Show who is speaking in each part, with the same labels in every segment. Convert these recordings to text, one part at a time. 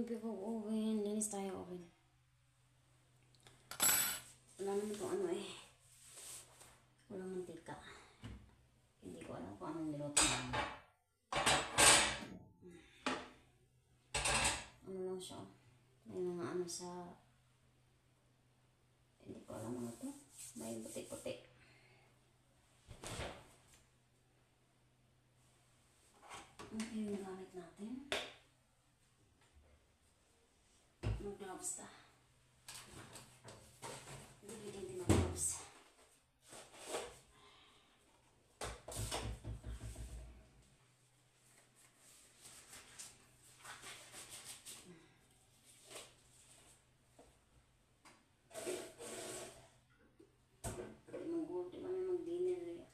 Speaker 1: Limpyo ko oven. Linis tayo oven. Wala naman itong ano eh. Walang mantika. Hindi ko alam kung anong niluto namin. Ano lang siya. May mga ano sa... Hindi ko alam ano to. May puti-puti. Okay, yung gamit natin. Mag-gloves ta. Hindi din mag-gloves. Mag-work, di ba may mag-dinner eh.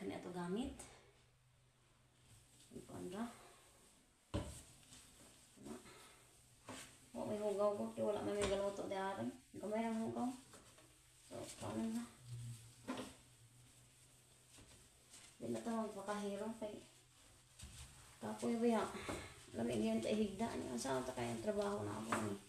Speaker 1: Kanya ito gamit. Ipandra. May hugaw ko, kaya wala may galuto di aring. Gamay ang hugaw. So, paano na? Hindi na ito magpakahirap kay kapoy ba yan? Lamig yun tayo higda niya. Saan ito kaya yung trabaho na ako eh?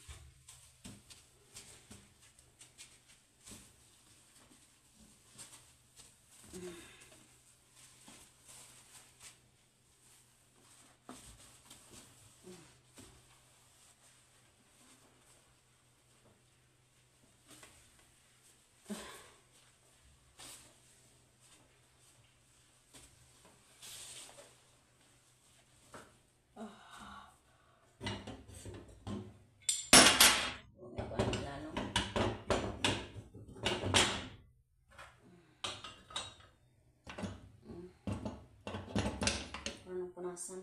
Speaker 1: Punasan.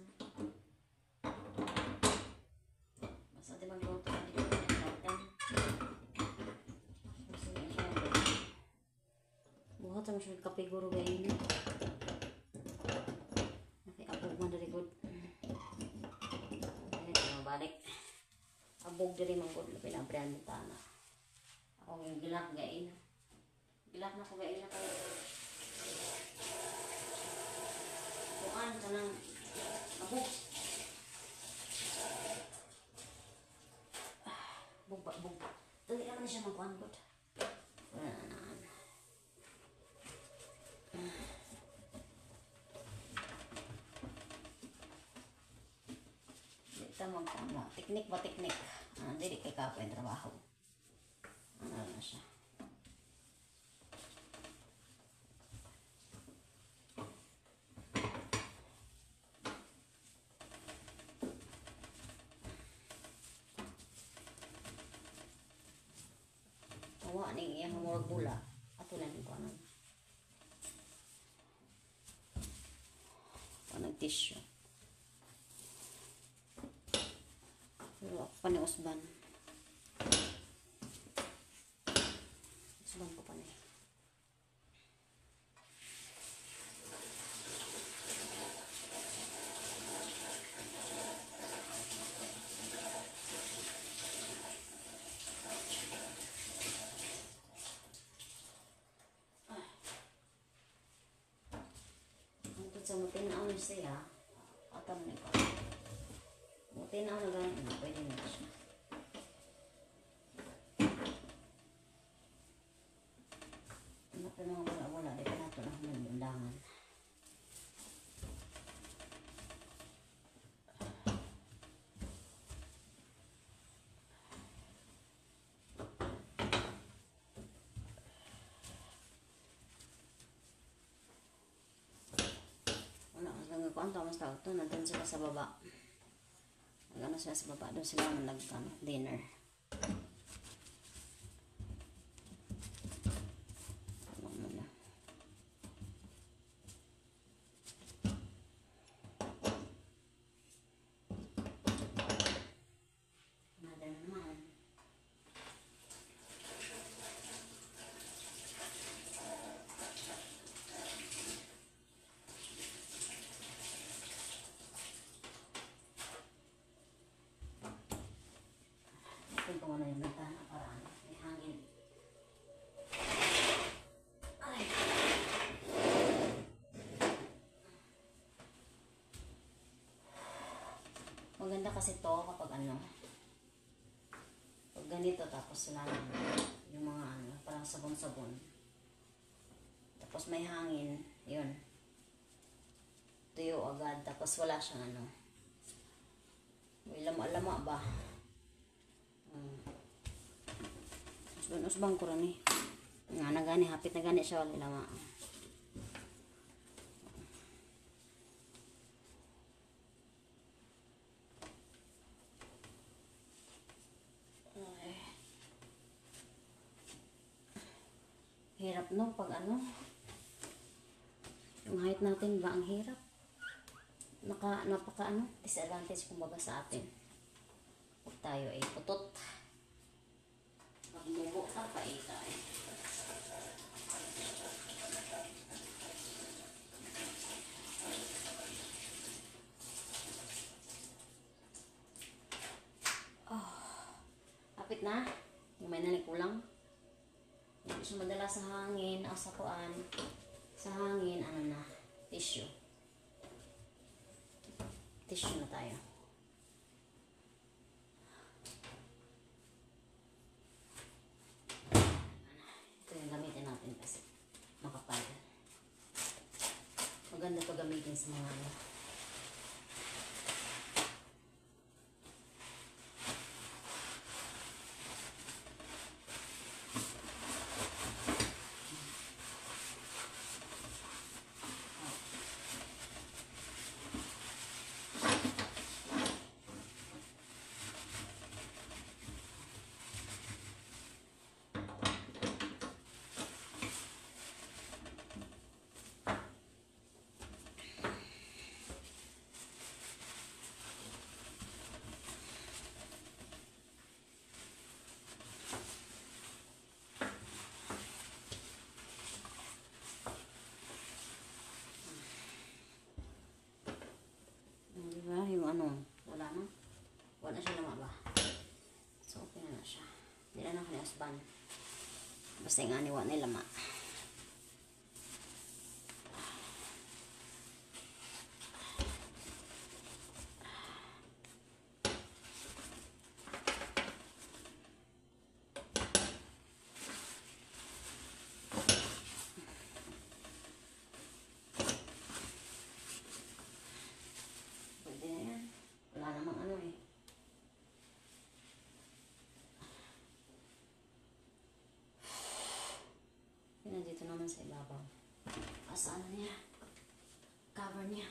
Speaker 1: Basta di magluto na dito ng natin. Buhat ang siya kapiguro gayon. Nakiabog man dari good. Ayan, balik. Abog dari man good. Pinabrihan mo ta na. Ako yung gilak gayon. Gilak na ko gayon na kayo. Kuan ka ng abog. Bug. Dali naman siya magkuhan good. Wala na. Dito magkuhan mo. Teknik ba teknik? Dili kay kapo yung trabaho. Ano na siya. Awa ning iyang murag bula. Ato lang ko ano. Panag tissue. Pero ako pa ni usban. Usban ko pa ni. Sa mutinaw na siya, atam na ko. Mutinaw na ganyan, pwede na siya. Ano pa mga wala-wala, di pa nato na humundangan. Kuan to mas tawag to, nandun sila sa baba. Nagano sila sa baba, doon sila dinner. Ano muna. Mother naman. Ito ko na yung bintana para may hangin. Ay. Maganda kasi to kapag ano, pag ganito tapos wala naman yung mga ano, parang sabon-sabon. Tapos may hangin, yun. Tuyo agad, tapos wala siyang ano. May lama-lama ba? Usbang ko rin eh. Nga na gani, hapit na gani siya, wala lama. Hirap no, pag ano. Yung height natin ba ang hirap? Napaka ano, disadvantage kumbaga sa atin. Huwag tayo ay putot. Magmubo ka pa eh tayo. Oh, hapit na. Yung may nanikulang. Hindi siya madala sa hangin o sa kuan. Sa hangin, ano na, tissue. Tissue na tayo. Ito yung gamitin natin kasi makapal. Maganda to gamitin sa mga ano. Diba? Yung ano, wala na. Wala siya lama ba? So, okay na siya. Hindi na ako ni Osban. Basta yung aniwa na lama. Dito naman sa ibabaw. Asa ano niya? Cover niya.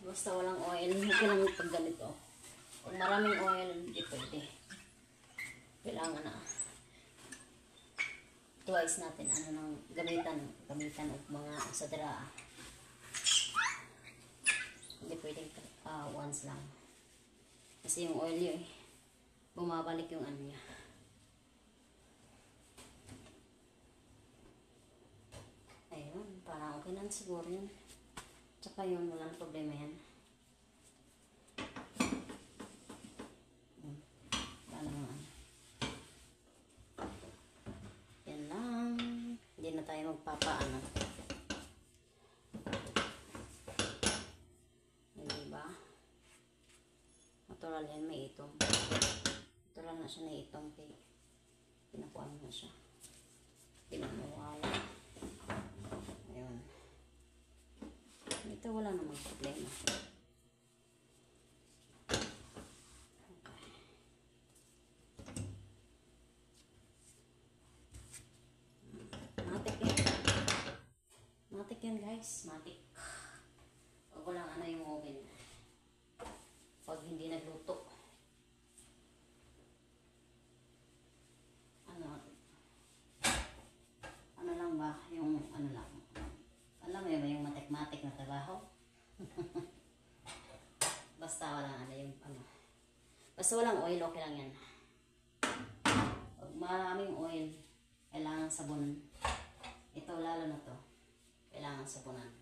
Speaker 1: Basta walang oil. Okay lang pag ganito. Kung maraming oil, hindi pwede. Kailangan na. Twice natin ano nang gamitan o mga sa draa. Hindi pwedeng once lang. Kasi yung oil yun bumabalik yung ano niya. Ayun, parang okay na siguro yun. Tsaka yun, walang problema yan. Wala naman. Yan lang. Hindi na tayo magpapaano. Hindi ba? Natural yan, may itong. Natural na siya na itong pinakuan na siya. Pinamawala. Ayun. Ito wala namang problema. Okay. Matik yan. Matik yan guys. Matik. Pag walang ano yung oven. Pag hindi nagluto. Ano lang ba? Yung ano lang. Alam mo yun, yung matik-matik na trabaho. Basta walang ano yung ano. Basta walang oil, okay lang yan. Pag maraming oil, kailangan sabon. Ito lalo na to. Kailangan sabunan.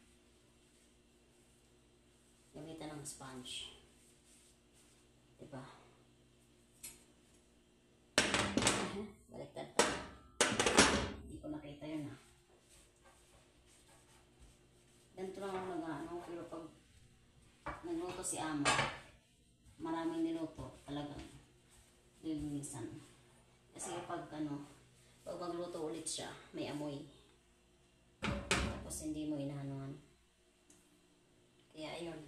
Speaker 1: Gamitan ng sponge. Diba? Baliktad pa. Hindi ko nakita yun ha. magluto si Amo. Maraming niluto. Talagang lilinisan. Kasi pag magluto ulit siya, may amoy. Tapos hindi mo inahanuhan. Kaya ayun.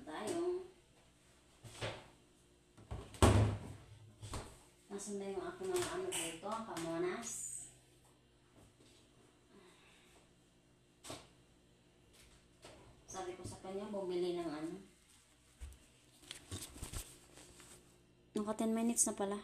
Speaker 1: Tayo. Nasaan na yung ako ng dito? Kamonas. Sabi ko sa kanya, bumili ng Naka 10 minutes na pala.